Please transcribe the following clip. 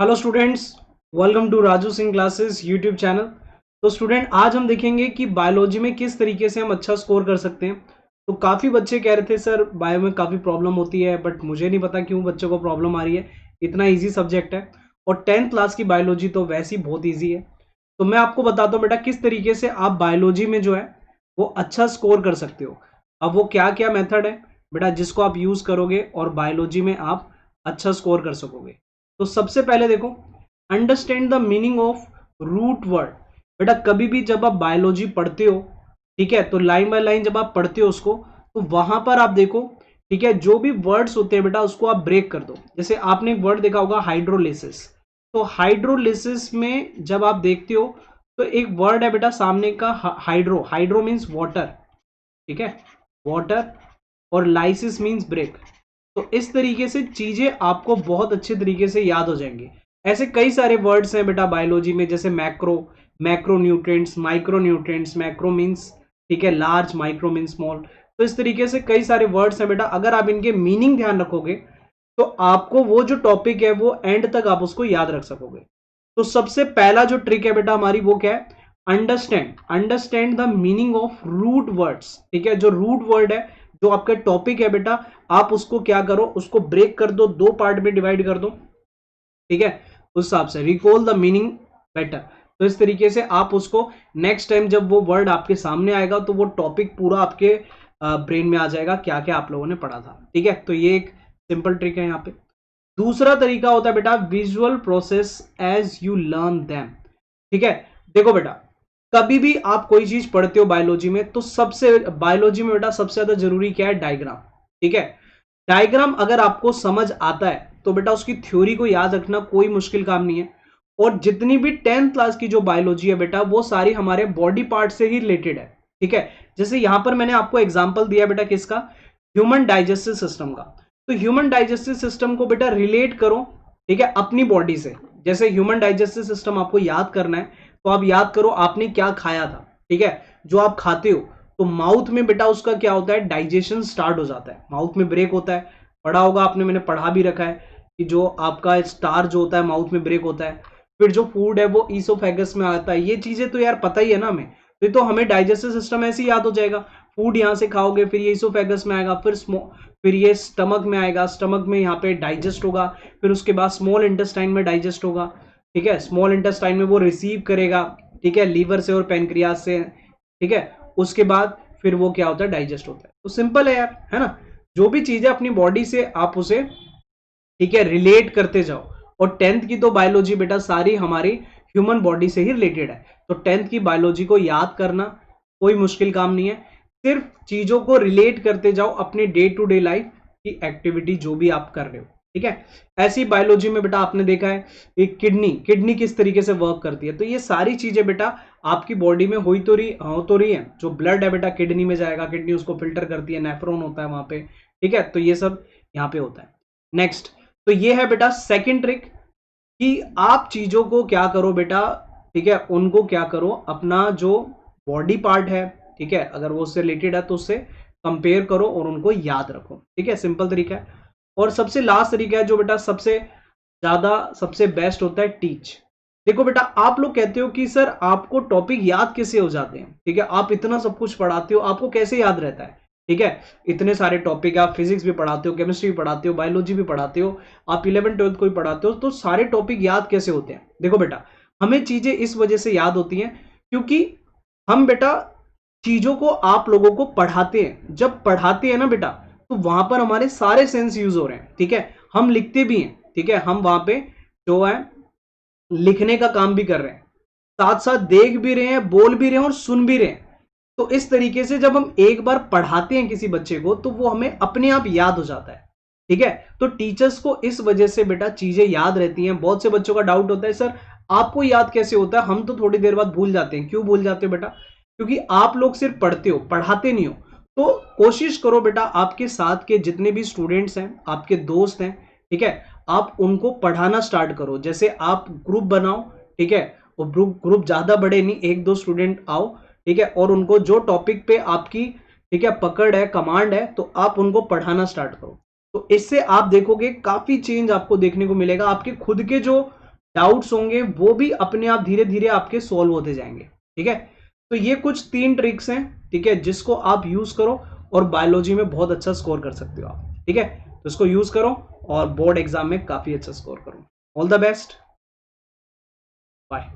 Hello students, welcome to Raju Singh classes YouTube channel. तो student, आज हम देखेंगे कि बायोलॉजी में किस तरीके से हम अच्छा स्कोर कर सकते हैं। तो काफ़ी बच्चे कह रहे थे सर बायो में काफ़ी प्रॉब्लम होती है, बट मुझे नहीं पता क्यों बच्चों को प्रॉब्लम आ रही है। इतना इजी सब्जेक्ट है और 10th क्लास की बायोलॉजी तो वैसे ही बहुत ईजी है। तो मैं आपको बताता हूँ बेटा किस तरीके से आप बायोलॉजी में जो है वो अच्छा स्कोर कर सकते हो। अब वो क्या क्या मेथड है बेटा जिसको आप यूज़ करोगे और बायोलॉजी में आप अच्छा स्कोर कर सकोगे। तो सबसे पहले देखो, understand the meaning of root word. बेटा कभी भी जब आप बायोलॉजी पढ़ते हो, ठीक है, तो लाइन बाय लाइन जब आप पढ़ते हो उसको, तो वहां पर आप देखो, ठीक है, जो भी वर्ड्स होते हैं बेटा उसको आप ब्रेक कर दो। जैसे आपने एक वर्ड देखा होगा हाइड्रोलिसिस। तो हाइड्रोलिसिस में जब आप देखते हो तो एक वर्ड है बेटा सामने का हाइड्रो। हाइड्रो मीन्स वाटर, ठीक है, वाटर, और लाइसिस मीन्स ब्रेक। तो इस तरीके से चीजें आपको बहुत अच्छे तरीके से याद हो जाएंगी। ऐसे कई सारे वर्ड्स हैं बेटा बायोलॉजी में, जैसे macro, macro nutrients, micro nutrients. Macro means, ठीक है, लार्ज, माइक्रो मीन्स स्मॉल। तो इस तरीके से कई सारे वर्ड्स हैं बेटा, अगर आप इनके मीनिंग ध्यान रखोगे तो आपको वो जो टॉपिक है वो एंड तक आप उसको याद रख सकोगे। तो सबसे पहला जो ट्रिक है बेटा हमारी वो क्या है, understand the meaning of root words. ठीक है, जो रूट वर्ड है, जो आपका टॉपिक है बेटा, आप उसको क्या करो, उसको ब्रेक कर दो, दो पार्ट में डिवाइड कर दो, ठीक है, उस हिसाब से रिकॉल द मीनिंग बेटर। तो इस तरीके से आप उसको नेक्स्ट टाइम जब वो वर्ड आपके सामने आएगा तो वो टॉपिक पूरा आपके ब्रेन में आ जाएगा, क्या क्या आप लोगों ने पढ़ा था। ठीक है, तो ये एक सिंपल ट्रिक है यहाँ पे। दूसरा तरीका होता है बेटा visual process as you learn them. ठीक है, देखो बेटा, कभी भी आप कोई चीज पढ़ते हो बायोलॉजी में तो सबसे बायोलॉजी में बेटा सबसे ज्यादा जरूरी क्या है, डायग्राम। ठीक है, डायग्राम अगर आपको समझ आता है तो बेटा उसकी थ्योरी को याद रखना कोई मुश्किल काम नहीं है। और जितनी भी 10th क्लास की जो बायोलॉजी है बेटा वो सारी हमारे बॉडी पार्ट से ही रिलेटेड है। ठीक है, जैसे यहां पर मैंने आपको एग्जांपल दिया बेटा किसका, ह्यूमन डाइजेस्टिव सिस्टम का। तो ह्यूमन डाइजेस्टिव सिस्टम को बेटा रिलेट करो, ठीक है, अपनी बॉडी से। जैसे ह्यूमन डाइजेस्टिव सिस्टम आपको याद करना है तो आप याद करो आपने क्या खाया था। ठीक है, जो आप खाते हो तो माउथ में बेटा उसका क्या होता है, डाइजेशन स्टार्ट हो जाता है, माउथ में ब्रेक होता है। पढ़ा होगा आपने, मैंने पढ़ा भी रखा है कि जो आपका स्टार जो होता है माउथ में ब्रेक होता है, फिर जो फूड है वो ईसोफेगस में आता है। ये चीजें तो यार पता ही है ना हमें, तो हमें डाइजेस्टिव सिस्टम ऐसे ही याद हो जाएगा। फूड यहाँ से खाओगे, फिर ये ईसोफेगस में आएगा, फिर ये स्टमक में आएगा, स्टमक में यहाँ पे डाइजेस्ट होगा, फिर उसके बाद स्मॉल इंटेस्टाइन में डाइजेस्ट होगा। ठीक है, स्मॉल इंटेस्टाइन में वो रिसीव करेगा, ठीक है, लीवर से और पेनक्रियास से। ठीक है, उसके बाद फिर वो क्या होता है, डाइजेस्ट होता है। तो सिंपल है यार, है ना। जो भी चीज है अपनी बॉडी से आप उसे, ठीक है, रिलेट करते जाओ। और 10th की तो बायोलॉजी बेटा सारी हमारी ह्यूमन बॉडी से ही रिलेटेड है। तो 10th की बायोलॉजी को याद करना कोई मुश्किल काम नहीं है, सिर्फ चीजों को रिलेट करते जाओ अपने डे टू डे लाइफ की एक्टिविटी जो भी आप कर रहे हो। ठीक है, ऐसी बायोलॉजी में बेटा आपने देखा है एक किडनी किस तरीके से वर्क करती है। तो ये सारी चीजें बेटा आपकी बॉडी में हो तो रही है। जो ब्लड है बेटा किडनी में जाएगा, किडनी उसको फिल्टर करती है, नेफ्रॉन होता है वहां पे। ठीक है, तो ये सब यहाँ पे होता है। नेक्स्ट, तो ये है बेटा सेकंड ट्रिक कि आप चीजों को क्या करो बेटा, ठीक है, उनको क्या करो, अपना जो बॉडी पार्ट है, ठीक है, अगर वो उससे रिलेटेड है तो उससे कंपेयर करो और उनको याद रखो। ठीक है, सिंपल तरीका है। और सबसे लास्ट तरीका है जो बेटा सबसे ज्यादा सबसे बेस्ट होता है, टीच। देखो बेटा, आप लोग कहते हो कि सर आपको टॉपिक याद कैसे हो जाते हैं। ठीक है, आप इतना सब कुछ पढ़ाते हो, आपको कैसे याद रहता है। ठीक है, इतने सारे टॉपिक, आप फिजिक्स भी पढ़ाते हो, केमिस्ट्री भी पढ़ाते हो, बायोलॉजी भी पढ़ाते हो, आप 11th 12th को भी पढ़ाते हो, तो सारे टॉपिक याद कैसे होते हैं। देखो बेटा, हमें चीजें इस वजह से याद होती हैं क्योंकि हम बेटा चीजों को आप लोगों को पढ़ाते हैं। जब पढ़ाते हैं ना बेटा तो वहां पर हमारे सारे सेंस यूज हो रहे हैं। ठीक है, हम लिखते भी हैं, ठीक है, हम वहां पे जो है लिखने का काम भी कर रहे हैं, साथ साथ देख भी रहे हैं, बोल भी रहे हैं और सुन भी रहे हैं। तो इस तरीके से जब हम एक बार पढ़ाते हैं किसी बच्चे को तो वो हमें अपने आप याद हो जाता है। ठीक है, तो टीचर्स को इस वजह से बेटा चीजें याद रहती हैं। बहुत से बच्चों का डाउट होता है सर आपको याद कैसे होता है, हम तो थोड़ी देर बाद भूल जाते हैं। क्यों भूल जाते हो बेटा, क्योंकि आप लोग सिर्फ पढ़ते हो, पढ़ाते नहीं हो। तो कोशिश करो बेटा आपके साथ के जितने भी स्टूडेंट्स हैं, आपके दोस्त हैं, ठीक है, आप उनको पढ़ाना स्टार्ट करो। जैसे आप ग्रुप बनाओ, ठीक है, वो ग्रुप ज्यादा बड़े नहीं, एक दो स्टूडेंट आओ, ठीक है, और उनको जो टॉपिक पे आपकी, ठीक है, पकड़ है, कमांड है, तो आप उनको पढ़ाना स्टार्ट करो। तो इससे आप देखोगे काफी चेंज आपको देखने को मिलेगा। आपके खुद के जो डाउट्स होंगे वो भी अपने आप धीरे धीरे आपके सोल्व होते जाएंगे। ठीक है, तो ये कुछ 3 ट्रिक्स हैं, ठीक है, जिसको आप यूज करो और बायोलॉजी में बहुत अच्छा स्कोर कर सकते हो आप। ठीक है, तो इसको यूज करो और बोर्ड एग्जाम में काफी अच्छा स्कोर करो। All the best, bye.